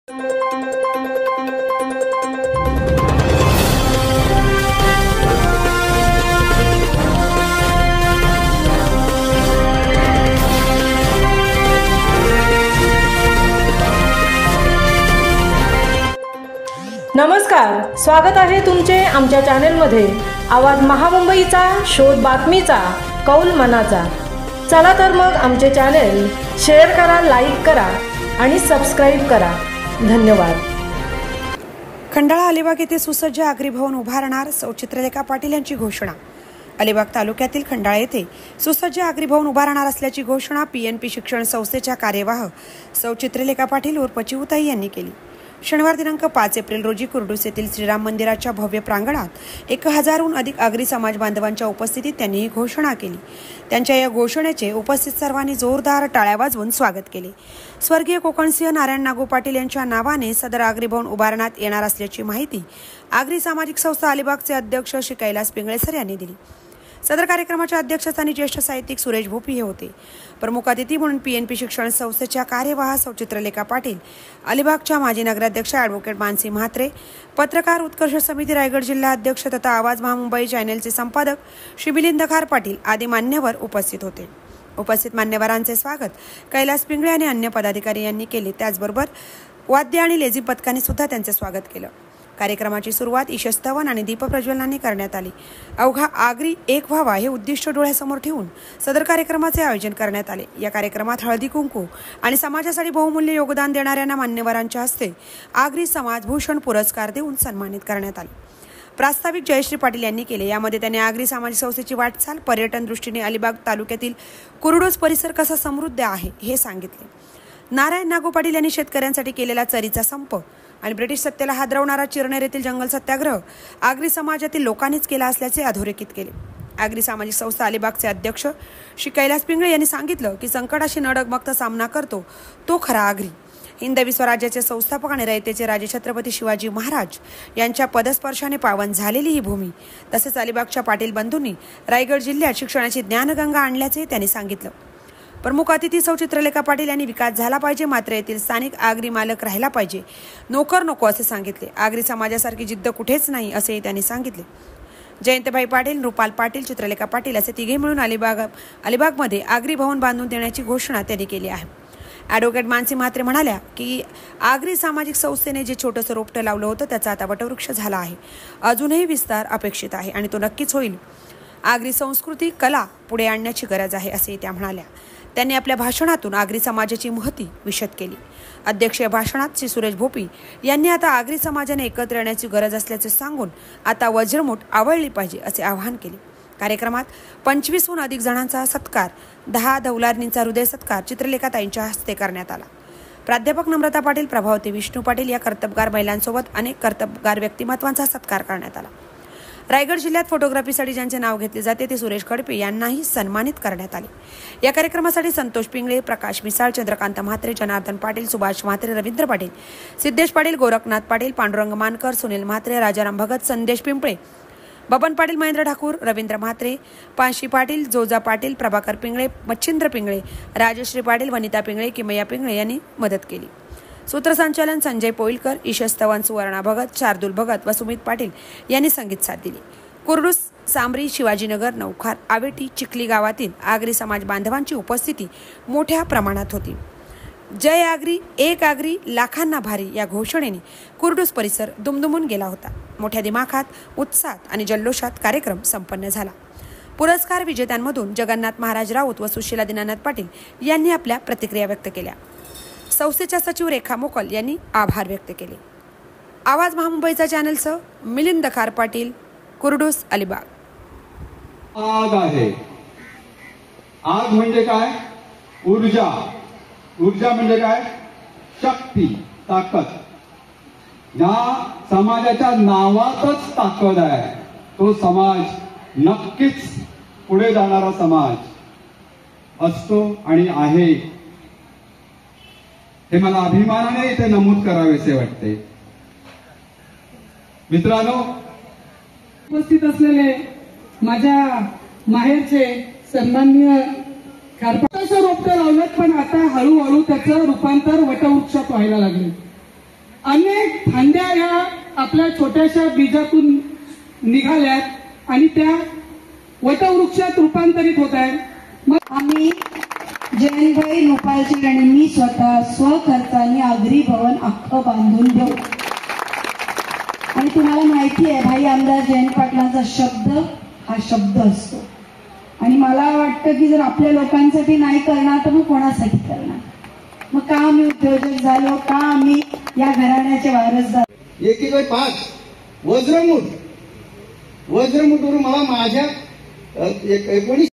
नमस्कार, स्वागत आहे तुमचे आमच्या चॅनलमध्ये। आवाज महामुंबईचा, शोध बातमीचा, कौल मनाचा। चला तर मग आमचे चॅनल शेअर करा, लाईक करा आणि सबस्क्राईब करा। धन्यवाद। खंडाळा अलिबाग येथे सुसज्ज आगरी भवन उभारणार, सौ चित्रलेखा पाटील यांची घोषणा। अलिबाग तालुक्यातील खंडाळा येथे सुसज्ज आगरी भवन उभारणार असल्याची घोषणा PNP शिक्षण संस्थेच्या कार्यवाह सौ चित्रलेखा पाटील उर्फ चिऊताई यांनी केली। शनिवार दिनांक 5 एप्रिल रोजी कुर्डूस येथील श्रीराम मंदिराच्या भव्य प्रांगणात 1000हून अधिक आगरी समाज बांधवांच्या उपस्थितीत त्यांनी ही घोषणा केली। त्यांच्या या घोषणेचे उपस्थित सर्वांनी जोरदार टाळ्या वाजवून स्वागत केले। स्वर्गीय कोकणसिंह नारायण नागू पाटील यांच्या नावाने सदर आगरी भवन उभारण्यात येणार असल्याची माहिती आगरी सामाजिक संस्था अलिबागचे अध्यक्ष श्री कैलास पिंगळे सर यांनी दिली। सदर कार्यक्रमाच्या अध्यक्षस्थानी ज्येष्ठ साहित्यिक सुरेश भोपी हे होते। प्रमुख अतिथी म्हणून PNP शिक्षण संस्थेच्या कार्यवाह सौ चित्रलेखा पाटील, अलिबागच्या माजी नगराध्यक्ष ॲडव्होकेट मानसी म्हात्रे, पत्रकार उत्कर्ष समिती रायगड जिल्हा अध्यक्ष तथा आवाज महामुंबई चॅनलचे संपादक श्री मिलिंद खार पाटील आदी मान्यवर उपस्थित होते। उपस्थित मान्यवरांचे स्वागत कैलास पिंगळे आणि अन्य पदाधिकारी यांनी केले। त्याचबरोबर वाद्य आणि लेझिम पथकाने सुद्धा त्यांचे स्वागत केलं। कार्यक्रमाची सुरुवात ईशस्तवन आणि दीपप्रज्वलनाने करण्यात आली। अवघा आगरी एक व्हावा हे उद्दिष्ट डोळ्यासमोर ठेवून सदर कार्यक्रमाचे आयोजन करण्यात आले। या कार्यक्रमात हळदी कुंकू आणि समाजासाठी बहुमूल्य योगदान देणाऱ्यांना मान्यवरांच्या हस्ते आगरी समाजभूषण पुरस्कार देऊन सन्मानित करण्यात आले। प्रास्ताविक जयश्री पाटील यांनी केले। यामध्ये त्यांनी आगरी सामाजिक संस्थेची वाटचाल, पर्यटन दृष्टीने अलिबाग तालुक्यातील कुरुडोस परिसर कसा समृद्ध आहे हे सांगितले। नारायण नागू पाटील यांनी शेतकऱ्यांसाठी केलेला चरीचा संप आणि ब्रिटिश सत्तेला हादरवणारा चिरनेर येथील जंगल सत्याग्रह आगरी समाजातील लोकांनीच केला असल्याचे अधोरेखित केले। आगरी सामाजिक संस्था अलिबागचे अध्यक्ष श्री कैलास पिंगळे यांनी सांगितलं की संकटाशी न डगमगता सामना करतो तो खरा आगरी। हिंदवी स्वराज्याचे संस्थापक आणि रयतेचे राजे छत्रपती शिवाजी महाराज यांच्या पदस्पर्शाने पावन झालेली ही भूमी, तसेच अलिबागच्या पाटील बंधूंनी रायगड जिल्ह्यात शिक्षणाची ज्ञानगंगा आणल्याचे त्यांनी सांगितलं। प्रमुख अतिथी सौ चित्रलेखा पाटील यांनी विकास झाला पाहिजे, मात्र येथील स्थानिक आगरी मालक राहिला पाहिजे, नोकर नको असे सांगितले। आगरी समाजासारखी जिद्द कुठेच नाही असेही त्यांनी सांगितले। जयंतभाई पाटील, रुपाल पाटील, चित्रलेखा पाटील असे तिघे मिळून अलिबागमध्ये आगरी भवन बांधून देण्याची घोषणा त्यांनी केली आहे। ॲडव्होकेट मानसी म्हात्रे म्हणाल्या की आगरी सामाजिक संस्थेने जे छोटंसं रोपटं लावलं होतं त्याचा आता वटवृक्ष झाला आहे। अजूनही विस्तार अपेक्षित आहे आणि तो नक्कीच होईल। आगरी संस्कृती, कला पुढे आणण्याची गरज आहे असे त्या म्हणाल्या। त्यांनी आपल्या भाषणातून आगरी समाजाची महती विशद केली। अध्यक्षीय भाषणात श्री सुरेश भोपी यांनी आता आगरी समाजाने एकत्र येण्याची गरज असल्याचे सांगून आता वज्रमूठ आवळली पाहिजे असे आवाहन केले। कार्यक्रमात 25हून अधिक जणांचा सत्कार, 10 दौलारणींचा हृदय सत्कार चित्रलेखाताईंच्या हस्ते करण्यात आला। प्राध्यापक नम्रता पाटील, प्रभावती विष्णू पाटील या कर्तबगार महिलांसोबत अनेक कर्तबगार व्यक्तिमत्वांचा सत्कार करण्यात आला। रायगड जिल्ह्यात फोटोग्राफीसाठी ज्यांचे नाव घेतले जाते ते सुरेश खडपे यांनाही सन्मानित करण्यात आले। या कार्यक्रमासाठी संतोष पिंगळे, प्रकाश मिसाळ, चंद्रकांत म्हात्रे, जनार्दन पाटील, सुभाष म्हात्रे, रवींद्र पाटील, सिद्धेश पाटील, गोरखनाथ पाटील, पांडुरंग मानकर, सुनील म्हात्रे, राजाराम भगत, संदेश पिंपळे, बबन पाटील, महेंद्र ठाकूर, रवींद्र म्हात्रे, पांशी पाटील, जोजा पाटील, प्रभाकर पिंगळे, मच्छिंद्र पिंगळे, राजश्री पाटील, वनिता पिंगळे, किमया पिंगळे यांनी मदत केली। सूत्रसंचालन संजय पोईलकर, ईशस्तवन सुवर्णा भगत, शार्दूल भगत व सुमित पाटील यांनी संगीत साथ दिली। कुर्डूस, सांबरी, शिवाजीनगर, नौखार, आवेटी, चिखली गावातील आगरी समाज बांधवांची उपस्थिती मोठ्या प्रमाणात होती। जय आगरी, एक आगरी, लाखांना भारी या घोषणेने कुर्डूस परिसर दुमदुमून गेला होता। मोठ्या दिमाखात, उत्साहात आणि जल्लोषात कार्यक्रम संपन्न झाला। पुरस्कार विजेत्यांमधून जगन्नाथ महाराज राऊत व सुशीला दीनानाथ पाटील यांनी आपल्या प्रतिक्रिया व्यक्त केल्या। संस्थेच्या सचिव रेखा मोकल यांनी आभार व्यक्त केले। आवाज महामुंबईचा चॅनलसह मिलिंद खार पाटील, कुर्डूस, अलिबाग। आग आहे। आग म्हणजे काय? ऊर्जा। ऊर्जा म्हणजे काय? शक्ती, ताकद। या समाजाच्या नावातच ताकद आहे। तो समाज नक्कीच पुढे जाणारा समाज असतो आणि आहे हे मला अभिमानाने इथे नमूद करावेसे वाटते। मित्रांनो, उपस्थित असलेले माझ्या माहेरचे सन्माननीय खारपाटाचं रोपटं लावलं, पण आता हळूहळू त्याचं रूपांतर वटवृक्षात व्हायला लागले। अनेक फांद्या ह्या आपल्या छोट्याशा बीजातून निघाल्यात आणि त्या वटवृक्षात रूपांतरित होत आहेत. मग आम्ही जयंतभाई नुपालचे आणि मी स्वतः स्वखर्चाने आगरी भवन अख्खं बांधून देऊ. आणि तुम्हाला माहिती आहे भाई आमदार जयंत पाटलांचा शब्द हा शब्द असतो. आणि मला वाटतं की जर आपल्या लोकांसाठी नाही करणार तर मग कोणासाठी करणार. मग का आम्ही उद्योजक झालो, का आम्ही या घराण्याचे वारस झालो. 1/5 वज्रमुठ वरून मला माझ्या 19